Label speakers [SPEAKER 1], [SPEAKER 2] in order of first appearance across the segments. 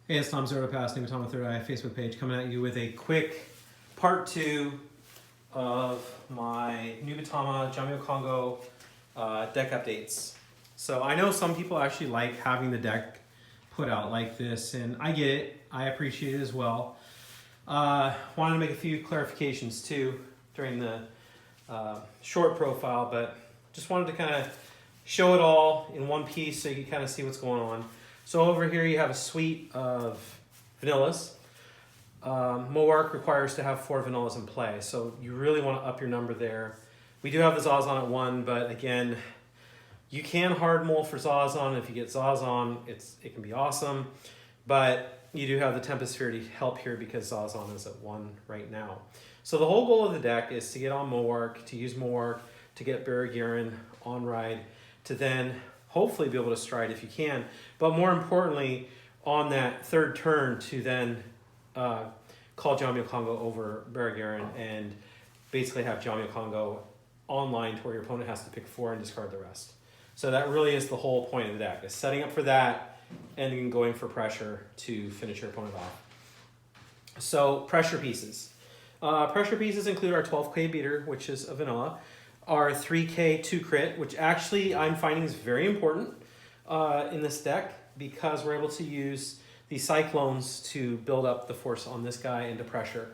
[SPEAKER 1] Hey, it's Tom Zero Pass, Nubatama Third Eye Facebook page, coming at you with a quick part 2 of my Nubatama Jamio Congo deck updates. So I know some people actually like having the deck put out like this, and I get it. I appreciate it as well. Wanted to make a few clarifications too during the short profile, but just wanted to kind of show it all in one piece so you can kind of see what's going on. So over here you have a suite of vanillas. Moark requires to have 4 vanillas in play, so you really want to up your number there. We do have the Zazan at 1, but again, you can hard mull for Zazan. If you get Zazan, it can be awesome, but you do have the Tempest Sphere to help here because Zazan is at 1 right now. So the whole goal of the deck is to get on Moark, to use Moark, to get Barragiran on ride, to then hopefully be able to stride if you can, but more importantly, on that third turn to then call Jamio Congo over Barragiran and basically have Jamio Congo online to where your opponent has to pick 4 and discard the rest. So that really is the whole point of the deck, is setting up for that and then going for pressure to finish your opponent off. So pressure pieces. Pressure pieces include our 12K beater, which is a vanilla, our 3K 2 crit, which actually I'm finding is very important in this deck because we're able to use the Cyclones to build up the force on this guy into pressure.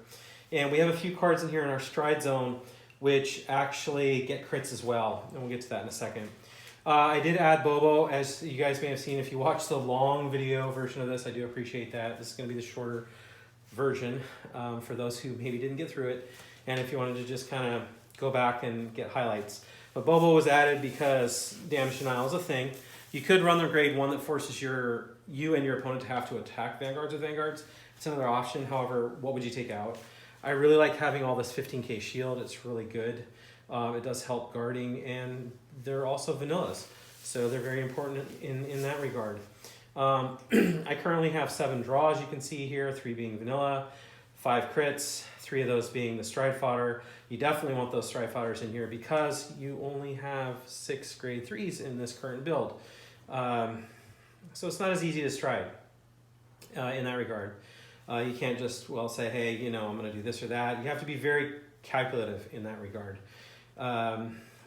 [SPEAKER 1] And we have a few cards in here in our stride zone which actually get crits as well, and we'll get to that in a second. I did add Bobo, as you guys may have seen. If you watch the long video version of this, I do appreciate that. This is going to be the shorter version for those who maybe didn't get through it, and if you wanted to just kind of go back and get highlights. But Bobo was added because damage denial is a thing. You could run the grade 1 that forces you and your opponent to have to attack Vanguards with Vanguards. It's another option. However, what would you take out? I really like having all this 15K shield. It's really good. It does help guarding, and they're also vanillas, so they're very important in that regard. I currently have 7 draws, you can see here, 3 being vanilla, 5 crits, 3 of those being the stride fodder. You definitely want those stride fodders in here because you only have 6 grade 3s in this current build. So it's not as easy to stride in that regard. You can't just, say, hey, I'm going to do this or that. You have to be very calculative in that regard.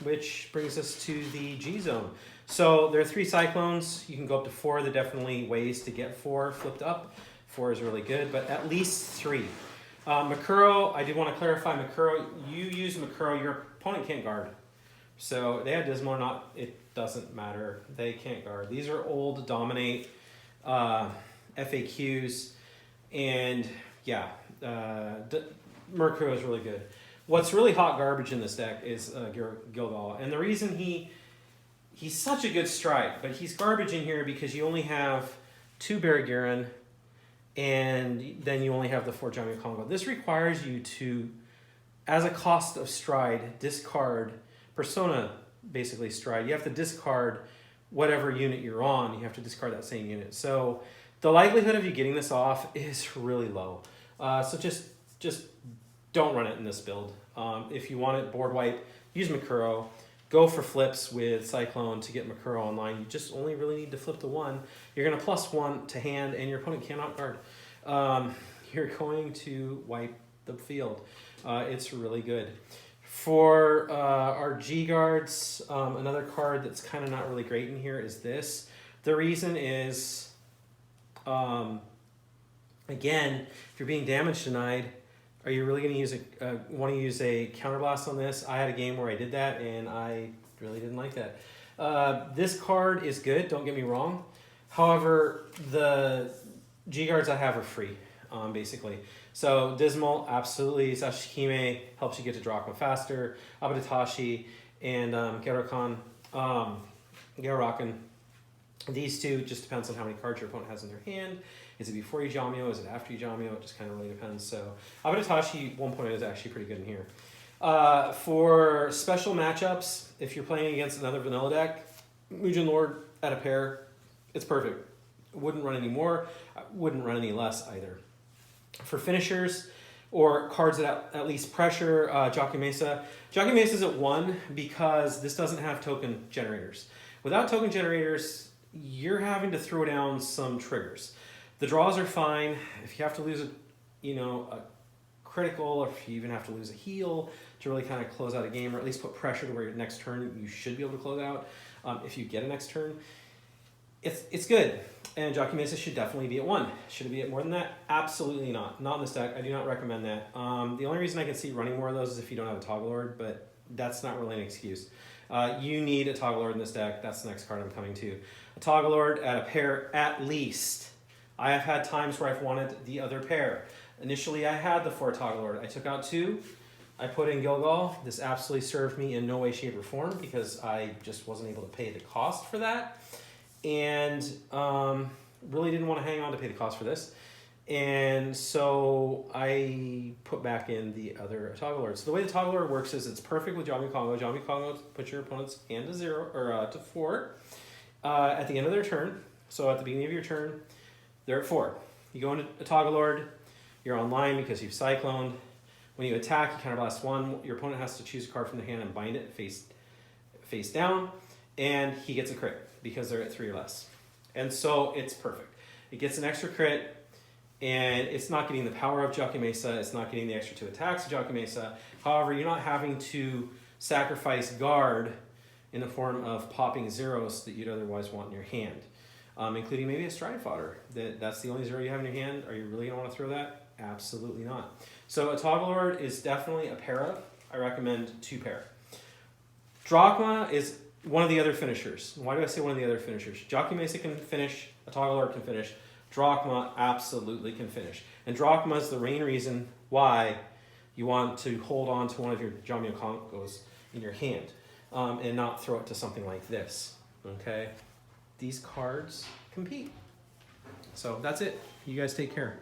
[SPEAKER 1] Which brings us to the G zone. So there are 3 Cyclones. You can go up to 4. There are definitely ways to get 4 flipped up. 4 is really good, but at least 3. Makuro, I did want to clarify Makuro. You use Makuro, your opponent can't guard. So they had Dismal or not, it doesn't matter. They can't guard. These are old Dominate FAQs, and yeah, Makuro is really good. What's really hot garbage in this deck is Gilgal, and the reason he's such a good strike, but he's garbage in here because you only have 2 Barragiran, and then you only have the 4 Jamio Congo. This requires you to, as a cost of stride, discard Persona, basically stride. You have to discard whatever unit you're on. You have to discard that same unit. So the likelihood of you getting this off is really low. So just don't run it in this build. If you want it board wipe, use Makuro. Go for flips with Cyclone to get Makuro online. You just only really need to flip to 1. You're going to +1 to hand, and your opponent cannot guard. You're going to wipe the field. It's really good. For our G guards, another card that's kind of not really great in here is this. The reason is, again, if you're being damage denied, are you really going to use want to use a counterblast on this? I had a game where I did that, and I really didn't like that. This card is good, don't get me wrong. However, the G guards I have are free, basically. So Dismal, absolutely. Sashikime helps you get to Drachma faster. Abadatashi and Garokan. These 2 just depends on how many cards your opponent has in their hand. Is it before you Jamio? Is it after you Jamio? It just kind of really depends. So Abadatashi 1.0 is actually pretty good in here. For special matchups, if you're playing against another vanilla deck, Mugen Lord at a pair, it's perfect. Wouldn't run any more. Wouldn't run any less either. For finishers or cards that at least pressure, Jockey Mesa. Jockey Mesa is at 1 because this doesn't have token generators. Without token generators, you're having to throw down some triggers. The draws are fine. If you have to lose a critical, or if you even have to lose a heal to really kind of close out a game, or at least put pressure to where your next turn you should be able to close out. If you get a next turn, it's good. And Jockey Mesa should definitely be at 1. Should it be at more than that? Absolutely not. Not in this deck. I do not recommend that. The only reason I can see running more of those is if you don't have a Toggle Lord, but that's not really an excuse. You need a Toggle Lord in this deck. That's the next card I'm coming to. A Toggle Lord at a pair at least. I have had times where I've wanted the other pair. Initially, I had the 4 Toggle Lord. I took out 2. I put in Gilgal. This absolutely served me in no way, shape, or form because I just wasn't able to pay the cost for that. And really didn't want to hang on to pay the cost for this. And so I put back in the other Toggle Lord. So the way the Toggle Lord works is it's perfect with Jammu Congo. Jammu Congo puts your opponent's hand to 0 or to 4 at the end of their turn. So at the beginning of your turn, they're at 4. You go into a Toggle Lord. You're online because you've cycloned. When you attack, you counterblast 1. Your opponent has to choose a card from the hand and bind it face down, and he gets a crit because they're at 3 or less. And so it's perfect. It gets an extra crit, and it's not getting the power of Jockey Mesa. It's not getting the extra 2 attacks of Jockey Mesa. However, you're not having to sacrifice guard in the form of popping zeros that you'd otherwise want in your hand, including maybe a stride fodder. That's the only 0 you have in your hand. Are you really going to want to throw that? Absolutely not. So a Toggle Lord is definitely a pair up. I recommend 2 pair. Drachma is one of the other finishers. Why do I say one of the other finishers? Jockey Mesa can finish, a Toggle Lord can finish, Drachma absolutely can finish. And Drachma is the main reason why you want to hold on to one of your Jammu Congos in your hand and not throw it to something like this, okay? These cards compete. So that's it. You guys take care.